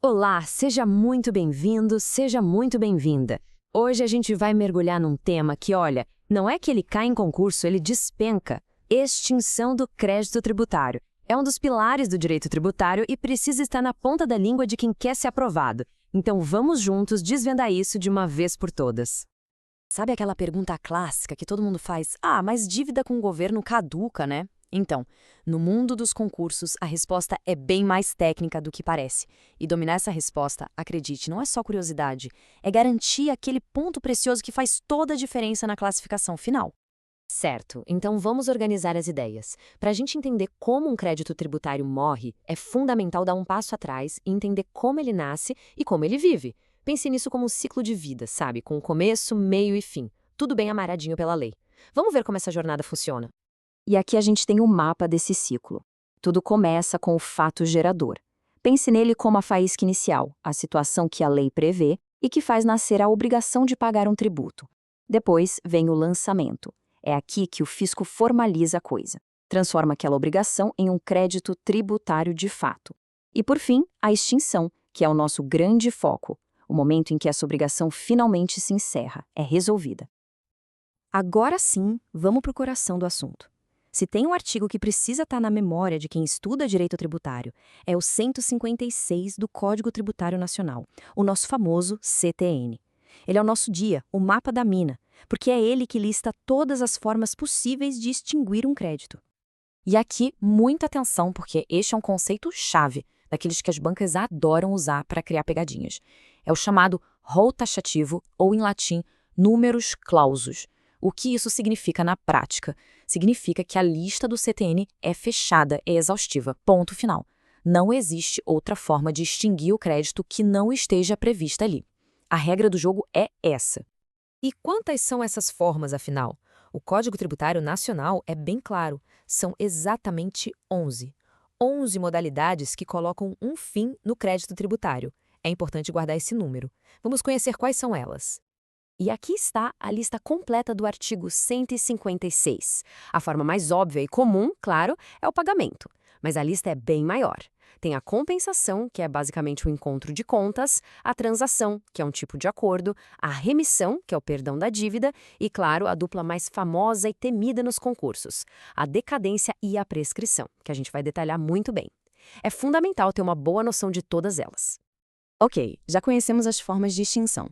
Olá, seja muito bem-vindo, seja muito bem-vinda. Hoje a gente vai mergulhar num tema que, olha, não é que ele cai em concurso, ele despenca. Extinção do crédito tributário. É um dos pilares do direito tributário e precisa estar na ponta da língua de quem quer ser aprovado. Então vamos juntos desvendar isso de uma vez por todas. Sabe aquela pergunta clássica que todo mundo faz? Ah, mas dívida com o governo caduca, né? Então, no mundo dos concursos, a resposta é bem mais técnica do que parece. E dominar essa resposta, acredite, não é só curiosidade, é garantir aquele ponto precioso que faz toda a diferença na classificação final. Certo, então vamos organizar as ideias. Para a gente entender como um crédito tributário morre, é fundamental dar um passo atrás e entender como ele nasce e como ele vive. Pense nisso como um ciclo de vida, sabe? Com começo, meio e fim. Tudo bem amarradinho pela lei. Vamos ver como essa jornada funciona. E aqui a gente tem o mapa desse ciclo. Tudo começa com o fato gerador. Pense nele como a faísca inicial, a situação que a lei prevê e que faz nascer a obrigação de pagar um tributo. Depois vem o lançamento. É aqui que o fisco formaliza a coisa, transforma aquela obrigação em um crédito tributário de fato. E por fim, a extinção, que é o nosso grande foco, o momento em que essa obrigação finalmente se encerra, é resolvida. Agora sim, vamos para o coração do assunto. Se tem um artigo que precisa estar na memória de quem estuda direito tributário, é o 156 do Código Tributário Nacional, o nosso famoso CTN. Ele é o nosso guia, o mapa da mina, porque é ele que lista todas as formas possíveis de extinguir um crédito. E aqui, muita atenção, porque este é um conceito-chave, daqueles que as bancas adoram usar para criar pegadinhas. É o chamado rol taxativo, ou em latim, numerus clausus. O que isso significa na prática? Significa que a lista do CTN é fechada, é exaustiva, ponto final. Não existe outra forma de extinguir o crédito que não esteja prevista ali. A regra do jogo é essa. E quantas são essas formas, afinal? O Código Tributário Nacional é bem claro, são exatamente 11. 11 modalidades que colocam um fim no crédito tributário. É importante guardar esse número. Vamos conhecer quais são elas. E aqui está a lista completa do artigo 156. A forma mais óbvia e comum, claro, é o pagamento, mas a lista é bem maior. Tem a compensação, que é basicamente o encontro de contas, a transação, que é um tipo de acordo, a remissão, que é o perdão da dívida, e, claro, a dupla mais famosa e temida nos concursos, a decadência e a prescrição, que a gente vai detalhar muito bem. É fundamental ter uma boa noção de todas elas. Ok, já conhecemos as formas de extinção.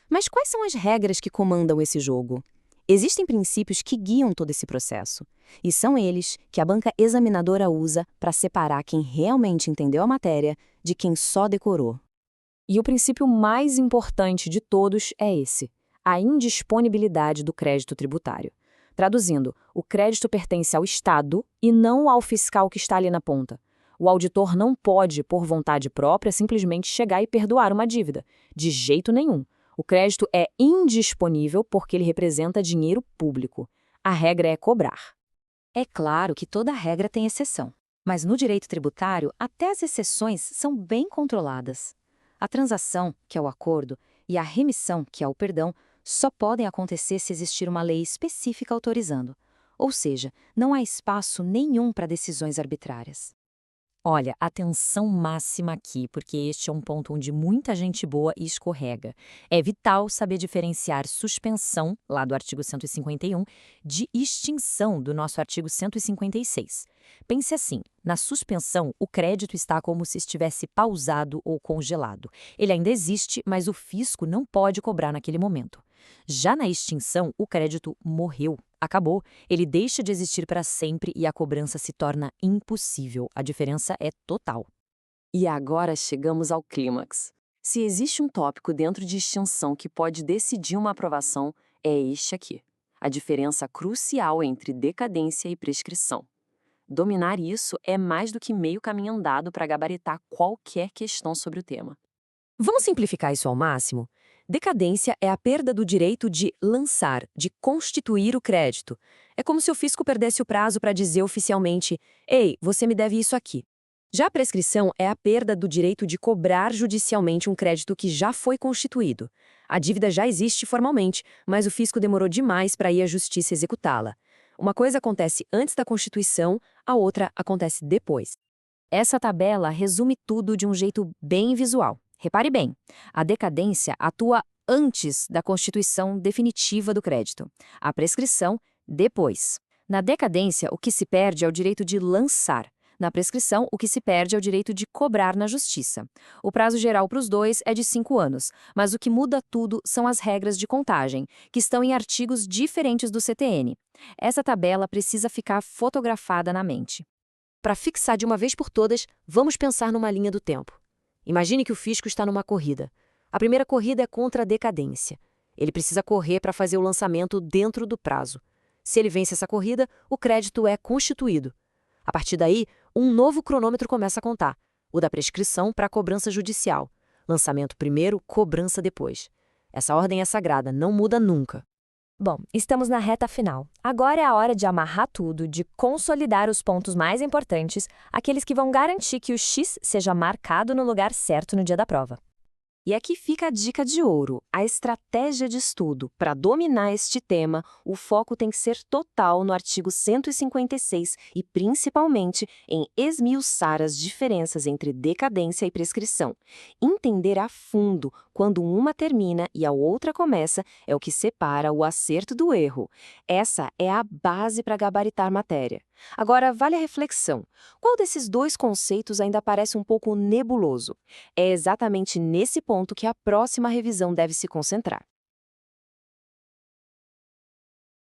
Mas quais são as regras que comandam esse jogo? Existem princípios que guiam todo esse processo, e são eles que a banca examinadora usa para separar quem realmente entendeu a matéria de quem só decorou. E o princípio mais importante de todos é esse: a indisponibilidade do crédito tributário. Traduzindo, o crédito pertence ao Estado e não ao fiscal que está ali na ponta. O auditor não pode, por vontade própria, simplesmente chegar e perdoar uma dívida. De jeito nenhum. O crédito é indisponível porque ele representa dinheiro público. A regra é cobrar. É claro que toda regra tem exceção, mas no direito tributário, até as exceções são bem controladas. A transação, que é o acordo, e a remissão, que é o perdão, só podem acontecer se existir uma lei específica autorizando. Ou seja, não há espaço nenhum para decisões arbitrárias. Olha, atenção máxima aqui, porque este é um ponto onde muita gente boa escorrega. É vital saber diferenciar suspensão, lá do artigo 151, de extinção, do nosso artigo 156. Pense assim, na suspensão, o crédito está como se estivesse pausado ou congelado. Ele ainda existe, mas o fisco não pode cobrar naquele momento. Já na extinção, o crédito morreu. Acabou, ele deixa de existir para sempre e a cobrança se torna impossível. A diferença é total. E agora chegamos ao clímax. Se existe um tópico dentro de extinção que pode decidir uma aprovação, é este aqui. A diferença crucial entre decadência e prescrição. Dominar isso é mais do que meio caminho andado para gabaritar qualquer questão sobre o tema. Vamos simplificar isso ao máximo? Decadência é a perda do direito de lançar, de constituir o crédito. É como se o fisco perdesse o prazo para dizer oficialmente: "Ei, você me deve isso aqui". Já a prescrição é a perda do direito de cobrar judicialmente um crédito que já foi constituído. A dívida já existe formalmente, mas o fisco demorou demais para ir à justiça executá-la. Uma coisa acontece antes da constituição, a outra acontece depois. Essa tabela resume tudo de um jeito bem visual. Repare bem, a decadência atua antes da constituição definitiva do crédito, a prescrição depois. Na decadência, o que se perde é o direito de lançar. Na prescrição, o que se perde é o direito de cobrar na justiça. O prazo geral para os dois é de 5 anos, mas o que muda tudo são as regras de contagem, que estão em artigos diferentes do CTN. Essa tabela precisa ficar fotografada na mente. Para fixar de uma vez por todas, vamos pensar numa linha do tempo. Imagine que o fisco está numa corrida. A primeira corrida é contra a decadência. Ele precisa correr para fazer o lançamento dentro do prazo. Se ele vence essa corrida, o crédito é constituído. A partir daí, um novo cronômetro começa a contar, o da prescrição para a cobrança judicial. Lançamento primeiro, cobrança depois. Essa ordem é sagrada, não muda nunca. Bom, estamos na reta final. Agora é a hora de amarrar tudo, de consolidar os pontos mais importantes, aqueles que vão garantir que o X seja marcado no lugar certo no dia da prova. E aqui fica a dica de ouro, a estratégia de estudo. Para dominar este tema, o foco tem que ser total no artigo 156 e, principalmente, em esmiuçar as diferenças entre decadência e prescrição. Entender a fundo quando uma termina e a outra começa é o que separa o acerto do erro. Essa é a base para gabaritar matéria. Agora, vale a reflexão. Qual desses dois conceitos ainda parece um pouco nebuloso? É exatamente nesse ponto que a próxima revisão deve se concentrar.